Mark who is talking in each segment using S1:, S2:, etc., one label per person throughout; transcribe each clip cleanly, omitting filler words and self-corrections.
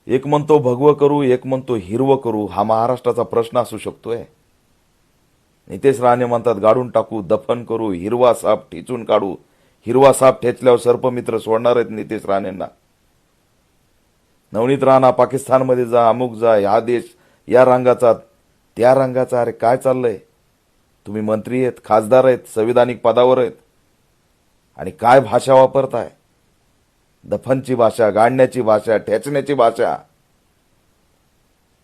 S1: एक म्हणतो भगवं करू, एक म्हणतो हिरवं करू. हा महाराष्ट्राचा प्रश्न असू शकतोय. नितेश राणे म्हणतात गाडून टाकू, दफन करू, हिरवा साप ठेचून काढू. हिरवा साप ठेचल्यावर सर्पमित्र सोडणार आहेत नितेश राणेंना. नवनीत राणा पाकिस्तानमध्ये जा, अमुक जा, हा देश या रंगाचा त्या रंगाचा. अरे काय चाललंय? तुम्ही मंत्री आहेत, खासदार आहेत, संविधानिक पदावर आहेत आणि काय भाषा वापरताय? दफनची भाषा, गाडण्याची भाषा, ठेचण्याची भाषा.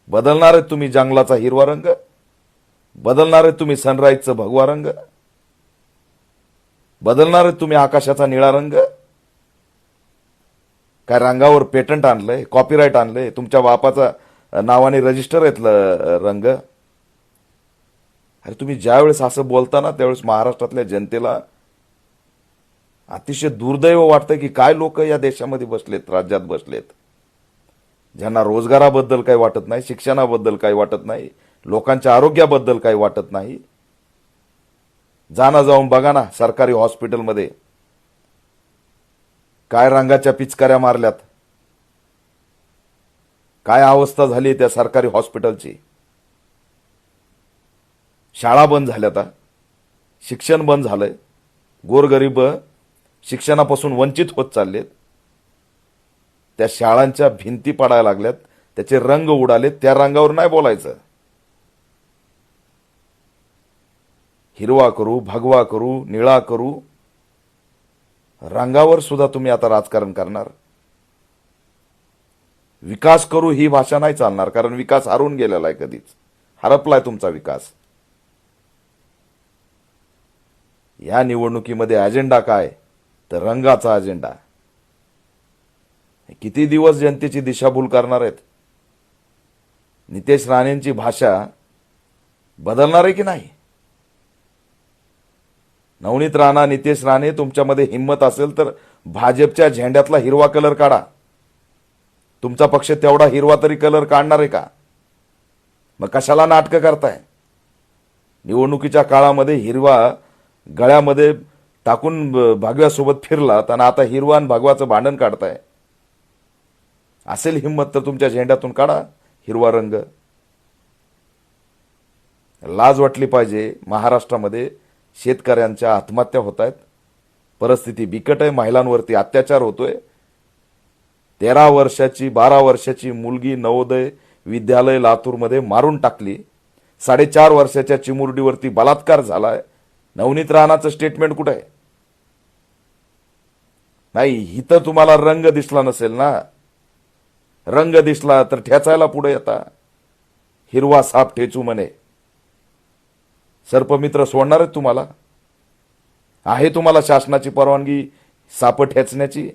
S1: बदलणार आहेत तुम्ही जंगलाचा हिरवा रंग? बदलणार आहेत तुम्ही सनराईजचं भगवा रंग? बदलणार आहेत तुम्ही आकाशाचा निळा रंग? काय रंगावर पेटंट आणलंय, कॉपीराईट आणलंय? तुमच्या बापाचा नावाने रजिस्टर आहेत रंग? अरे तुम्ही ज्यावेळेस असं बोलता ना त्यावेळेस महाराष्ट्रातल्या जनतेला अतिशय दुर्दैव वाटतं की काय लोक या देशामध्ये बसलेत, राज्यात बसलेत, ज्यांना रोजगाराबद्दल काही वाटत नाही, शिक्षणाबद्दल काही वाटत नाही, लोकांच्या आरोग्याबद्दल काही वाटत नाही. जाऊन बघा ना सरकारी हॉस्पिटलमध्ये काय रंगाच्या पिचकाऱ्या मारल्यात, काय अवस्था झाली त्या सरकारी हॉस्पिटलची. शाळा बंद झाल्यात, शिक्षण बंद झालंय, गोरगरीब शिक्षणापासून वंचित होत चाललेत. त्या शाळांच्या भिंती पडायला लागल्यात, त्याचे रंग उडालेत. त्या रंगावर नाही बोलायचं. हिरवा करू, भगवा करू, निळा करू, रंगावर सुद्धा तुम्ही आता राजकारण करणार. विकास करू ही भाषा नाही चालणार, कारण विकास हरून गेलेला आहे, कधीच हरपलाय तुमचा विकास. या निवडणुकीमध्ये अजेंडा काय? तर रंगाचा अजेंडा. किती दिवस जनतेची दिशाभूल करणार आहेत? नितेश राणेंची भाषा बदलणार आहे की नाही? नवनीत राणा, नितेश राणे, तुमच्यामध्ये हिंमत असेल तर भाजपच्या झेंड्यातला हिरवा कलर काढा. तुमचा पक्ष तेवढा हिरवा तरी कलर काढणार आहे का? मग कशाला नाटकं करताय? निवडणुकीच्या काळामध्ये हिरवा गळ्यामध्ये टाकून भगव्यासोबत फिरलात आणि आता हिरवा आणि भगवाचं भांडण काढताय. असेल हिंमत तर तुमच्या झेंड्यातून काढा हिरवा रंग. लाज वाटली पाहिजे. महाराष्ट्रामध्ये शेतकऱ्यांच्या आत्महत्या होत आहेत, परिस्थिती बिकट आहे, महिलांवरती अत्याचार होतोय. 13 वर्षाची 12 वर्षाची मुलगी नवोदय विद्यालय लातूरमध्ये मारून टाकली. 4.5 वर्षाच्या चिमुरडीवरती बलात्कार झालाय. नवनीत राणाचं स्टेटमेंट कुठे आहे? नाही, इथं तुम्हाला रंग दिसला नसेल ना. रंग दिसला तर ठेचायला पुढे येता. हिरवा साप ठेचू म्हणे. सर्पमित्र सोडणार आहेत तुम्हाला? आहे तुम्हाला शासनाची परवानगी साप ठेचण्याची?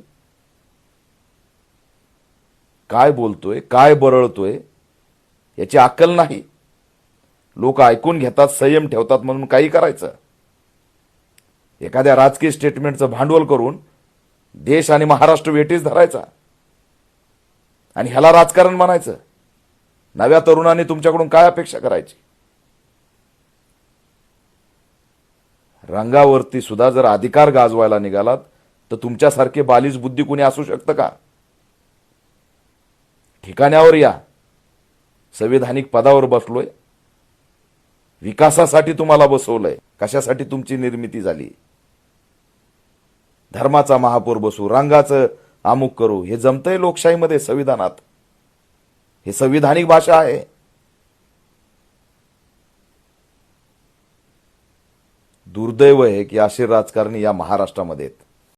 S1: काय बोलतोय, काय बरळतोय याची अक्कल नाही. लोक ऐकून घेतात, संयम ठेवतात म्हणून काही करायचं. एखाद्या राजकीय स्टेटमेंटचं भांडवल करून देश आणि महाराष्ट्र वेठीस धरायचा आणि ह्याला राजकारण म्हणायचं. नव्या तरुणांनी तुमच्याकडून काय अपेक्षा करायची? रंगावरती सुद्धा जर अधिकार गाजवायला निघालात तर तुमच्यासारखे बालिश बुद्धी कुणी असू शकतं का? ठिकाण्यावर या. संविधानिक पदावर बसलोय, विकासासाठी तुम्हाला बसवलंय. कशासाठी तुमची निर्मिती झाली? धर्माचा महापौर बसू, रंगाचं अमुक करू, हे जमतंय लोकशाहीमध्ये, संविधानात? हे संविधानिक भाषा आहे. दुर्दैव आहे की असे राजकारणी या महाराष्ट्रामध्ये आहेत.